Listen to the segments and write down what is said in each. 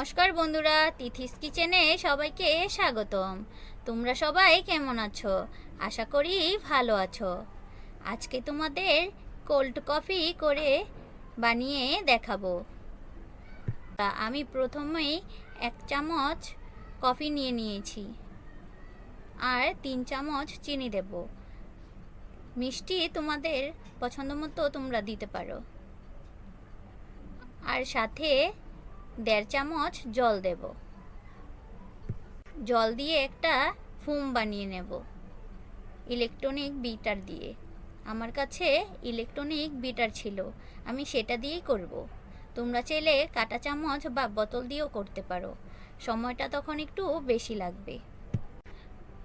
নমস্কার বন্ধুরা, তিথিস কিচেনে সবাইকে স্বাগতম। তোমরা সবাই কেমন আছো? আশা করি ভালো আছো। আজকে তোমাদের কোল্ড কফি করে বানিয়ে দেখাবো। তা আমি প্রথমেই 1 চামচ কফি নিয়ে নিয়েছি আর 3 চামচ চিনি দেব। মিষ্টি তোমাদের পছন্দ মতো তোমরা দিতে পারো। আর সাথে 1.5 চামচ জল দেব। জল দিয়ে একটা ফোম বানিয়ে নেব ইলেকট্রনিক বিটার দিয়ে। আমার কাছে ইলেকট্রনিক বিটার ছিল, আমি সেটা দিয়েই করব। তোমরা চাইলে কাঁটা চামচ বা বোতল দিয়েও করতে পারো, সময়টা তখন একটু বেশি লাগবে।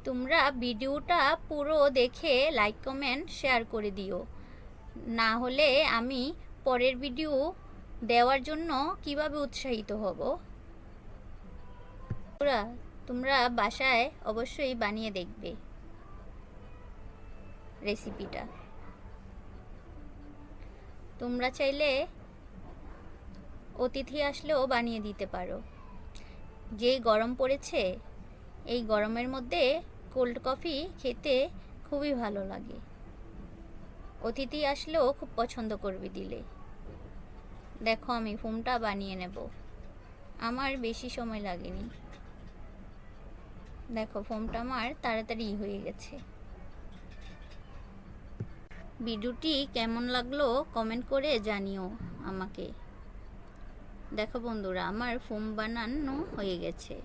তোমরা ভিডিওটা পুরো দেখে লাইক কমেন্ট শেয়ার করে দিও, না হলে আমি পরের ভিডিও দেওয়ার জন্য কিভাবে উৎসাহিত হব। তোমরা বাসায় অবশ্যই বানিয়ে দেখবে রেসিপিটা। তোমরা চাইলে অতিথি আসলেও বানিয়ে দিতে পারো। যে গরম পড়েছে, এই গরমের মধ্যে কোল্ড কফি খেতে খুবই ভালো লাগে। অতিথি আসলেও খুব পছন্দ করবে দিলে। দেখো আমি ফোমটা বানিয়ে নেব, আমার বেশি সময় লাগেনি। দেখো ফোমটা আমার তাড়াতাড়ি হয়ে গেছে। ভিডিওটি কেমন লাগলো কমেন্ট করে জানিও আমাকে। দেখো বন্ধুরা, আমার ফোম বানানো হয়ে গেছে।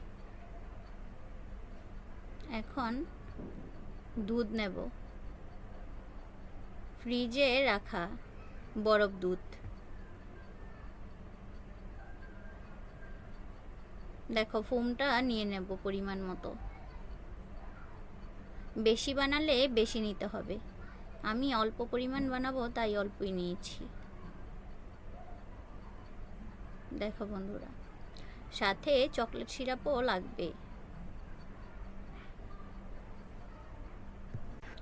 এখন দুধ নেব, ফ্রিজে রাখা বরফ দুধ। দেখো ফোমটা নিয়ে নেব পরিমাণ মতো। বেশি বানালে বেশি নিতে হবে, আমি অল্প পরিমাণ বানাবো তাই অল্পই নিয়েছি। দেখো বন্ধুরা, সাথে চকলেট সিরাপও লাগবে।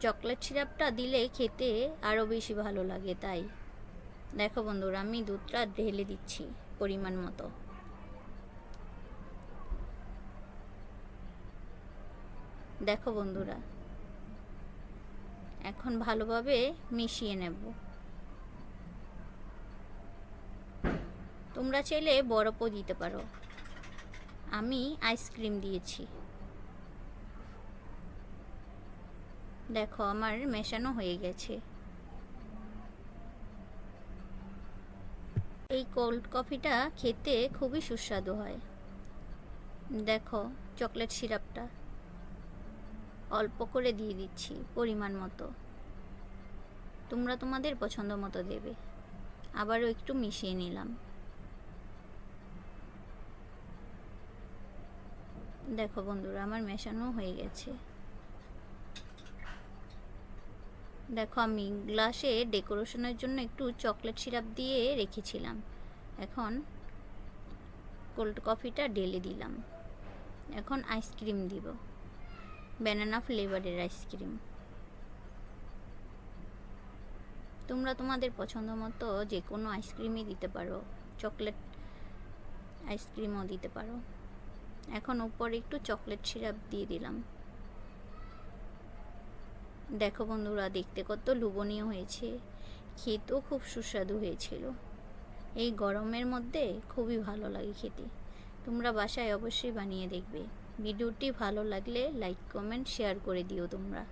চকলেট সিরাপটা দিলে খেতে আরও বেশি ভালো লাগে তাই। দেখো বন্ধুরা, আমি দুধটা ঢেলে দিচ্ছি পরিমাণ মতো। দেখো বন্ধুরা, এখন ভালোভাবে মিশিয়ে নেব। তোমরা চাইলে বরফও দিতে পারো, আমি আইসক্রিম দিয়েছি। দেখো আমার মেশানো হয়ে গেছে। এই কোল্ড কফিটা খেতে খুবই সুস্বাদু হয়। দেখো চকলেট সিরাপটা অল্প করে দিয়ে দিচ্ছি পরিমাণ মতো, তোমরা তোমাদের পছন্দ মতো দেবে। আবারও একটু মিশিয়ে নিলাম। দেখো বন্ধুরা, আমার মেশানো হয়ে গেছে। দেখো আমি গ্লাসে ডেকোরেশনের জন্য একটু চকলেট সিরাপ দিয়ে রেখেছিলাম। এখন কোল্ড কফিটা ঢেলে দিলাম। এখন আইসক্রিম দিব, ব্যানানা ফ্লেভারের আইসক্রিম। তোমরা তোমাদের পছন্দ মতো যে কোনো আইসক্রিমই দিতে পারো, চকলেট আইসক্রিমও দিতে পারো। এখন উপরে একটু চকলেট সিরাপ দিয়ে দিলাম। দেখো বন্ধুরা, দেখতে কত লোভনীয় হয়েছে, খেতেও খুব সুস্বাদু হয়েছিল। এই গরমের মধ্যে খুবই ভালো লাগে খেতে। তোমরা বাসায় অবশ্যই বানিয়ে দেখবে। ভিডিওটি ভালো লাগলে লাইক কমেন্ট শেয়ার করে দিও তোমরা।